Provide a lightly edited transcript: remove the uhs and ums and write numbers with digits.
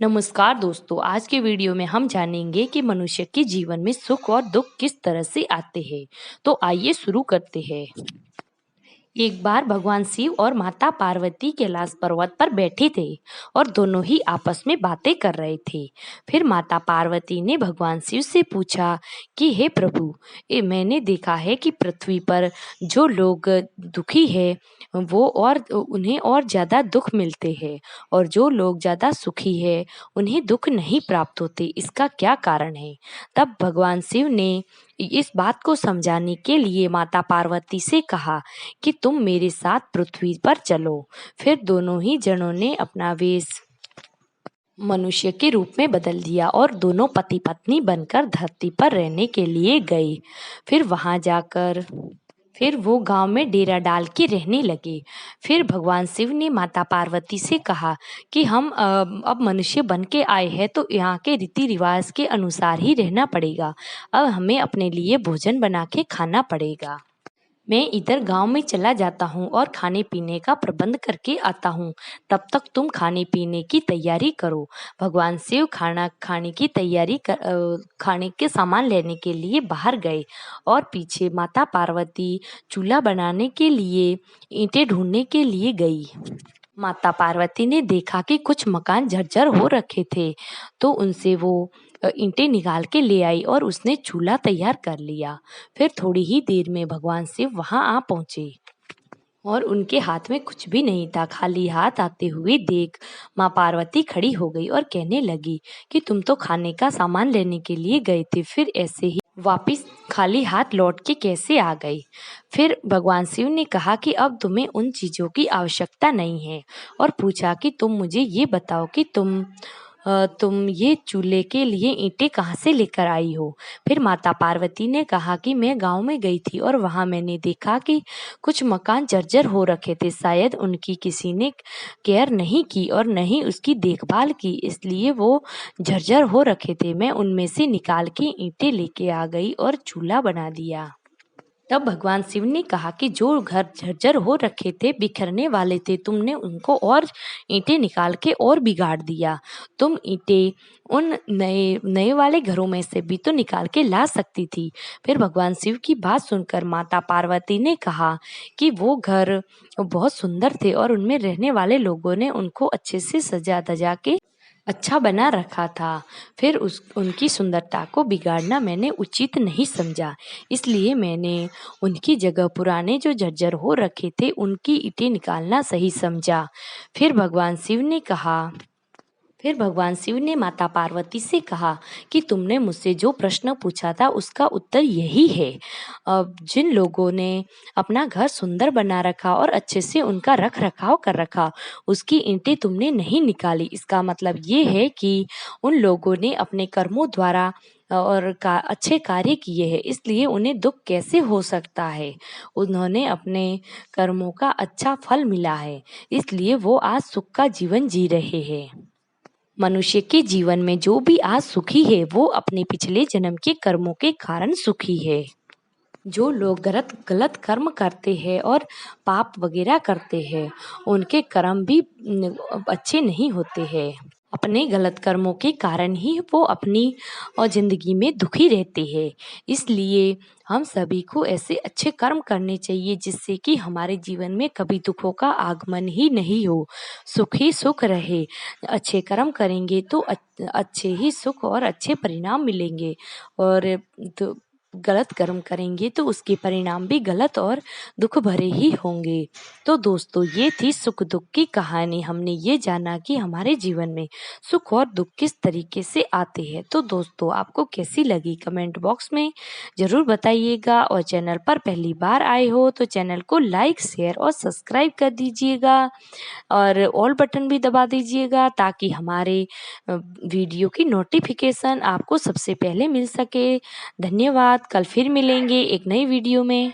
नमस्कार दोस्तों, आज के वीडियो में हम जानेंगे कि मनुष्य के जीवन में सुख और दुख किस तरह से आते हैं। तो आइए शुरू करते हैं। एक बार भगवान शिव और माता पार्वती कैलाश पर्वत पर बैठे थे और दोनों ही आपस में बातें कर रहे थे। फिर माता पार्वती ने भगवान शिव से पूछा कि हे प्रभु, मैंने देखा है कि पृथ्वी पर जो लोग दुखी है वो और उन्हें और ज्यादा दुख मिलते हैं, और जो लोग ज्यादा सुखी है उन्हें दुख नहीं प्राप्त होते। इसका क्या कारण है? तब भगवान शिव ने इस बात को समझाने के लिए माता पार्वती से कहा कि तुम मेरे साथ पृथ्वी पर चलो। फिर दोनों ही जनों ने अपना वेश मनुष्य के रूप में बदल दिया और दोनों पति पत्नी बनकर धरती पर रहने के लिए गए। फिर वहां जाकर फिर वो गांव में डेरा डाल के रहने लगे। फिर भगवान शिव ने माता पार्वती से कहा कि हम अब मनुष्य बन के आए हैं, तो यहाँ के रीति रिवाज के अनुसार ही रहना पड़ेगा। अब हमें अपने लिए भोजन बना के खाना पड़ेगा। मैं इधर गांव में चला जाता हूँ और खाने पीने का प्रबंध करके आता हूँ। तब तक तुम खाने पीने की तैयारी करो। भगवान शिव खाने के सामान लेने के लिए बाहर गए और पीछे माता पार्वती चूल्हा बनाने के लिए ईंटें ढूंढने के लिए गई। माता पार्वती ने देखा कि कुछ मकान झर्जर हो रखे थे, तो उनसे वो ईंटें निकाल के ले आई और उसने चूल्हा तैयार कर लिया। फिर थोड़ी ही देर में भगवान शिव वहां आ पहुंचे और उनके हाथ में कुछ भी नहीं था। खाली हाथ आते हुए देख माँ पार्वती खड़ी हो गई और कहने लगी कि तुम तो खाने का सामान लेने के लिए गए थे, फिर ऐसे ही वापिस खाली हाथ लौट के कैसे आ गई? फिर भगवान शिव ने कहा कि अब तुम्हें उन चीजों की आवश्यकता नहीं है, और पूछा कि तुम मुझे ये बताओ कि तुम ये चूल्हे के लिए ईंटें कहाँ से लेकर आई हो? फिर माता पार्वती ने कहा कि मैं गांव में गई थी और वहां मैंने देखा कि कुछ मकान जर्जर हो रखे थे। शायद उनकी किसी ने केयर नहीं की और नहीं उसकी देखभाल की, इसलिए वो जर्जर हो रखे थे। मैं उनमें से निकाल के ईंटें लेके आ गई और चूल्हा बना दिया। तब भगवान शिव ने कहा कि जो घर झर्जर हो रखे थे, बिखरने वाले थे, तुमने उनको और ईंटें निकाल के और बिगाड़ दिया। तुम ईंटें उन नए नए वाले घरों में से भी तो निकाल के ला सकती थी। फिर भगवान शिव की बात सुनकर माता पार्वती ने कहा कि वो घर बहुत सुंदर थे और उनमें रहने वाले लोगों ने उनको अच्छे से सजा धजा के अच्छा बना रखा था। फिर उस उनकी सुंदरता को बिगाड़ना मैंने उचित नहीं समझा, इसलिए मैंने उनकी जगह पुराने जो झज्जर हो रखे थे उनकी ईंटें निकालना सही समझा। फिर भगवान शिव ने कहा फिर भगवान शिव ने माता पार्वती से कहा कि तुमने मुझसे जो प्रश्न पूछा था उसका उत्तर यही है। अब जिन लोगों ने अपना घर सुंदर बना रखा और अच्छे से उनका रख रखाव कर रखा, उसकी ईंटें तुमने नहीं निकाली, इसका मतलब ये है कि उन लोगों ने अपने कर्मों द्वारा अच्छे कार्य किए हैं, इसलिए उन्हें दुख कैसे हो सकता है? उन्होंने अपने कर्मों का अच्छा फल मिला है, इसलिए वो आज सुख का जीवन जी रहे हैं। मनुष्य के जीवन में जो भी आज सुखी है वो अपने पिछले जन्म के कर्मों के कारण सुखी है। जो लोग गलत गलत कर्म करते हैं और पाप वगैरह करते हैं, उनके कर्म भी अच्छे नहीं होते हैं। अपने गलत कर्मों के कारण ही वो अपनी जिंदगी में दुखी रहते हैं। इसलिए हम सभी को ऐसे अच्छे कर्म करने चाहिए जिससे कि हमारे जीवन में कभी दुखों का आगमन ही नहीं हो, सुख ही सुख रहे। अच्छे कर्म करेंगे तो अच्छे ही सुख और अच्छे परिणाम मिलेंगे, और तो गलत कर्म करेंगे तो उसके परिणाम भी गलत और दुख भरे ही होंगे। तो दोस्तों, ये थी सुख दुख की कहानी। हमने ये जाना कि हमारे जीवन में सुख और दुख किस तरीके से आते हैं। तो दोस्तों, आपको कैसी लगी कमेंट बॉक्स में ज़रूर बताइएगा, और चैनल पर पहली बार आए हो तो चैनल को लाइक शेयर और सब्सक्राइब कर दीजिएगा, और ऑल बटन भी दबा दीजिएगा ताकि हमारे वीडियो की नोटिफिकेशन आपको सबसे पहले मिल सके। धन्यवाद। कल फिर मिलेंगे एक नई वीडियो में।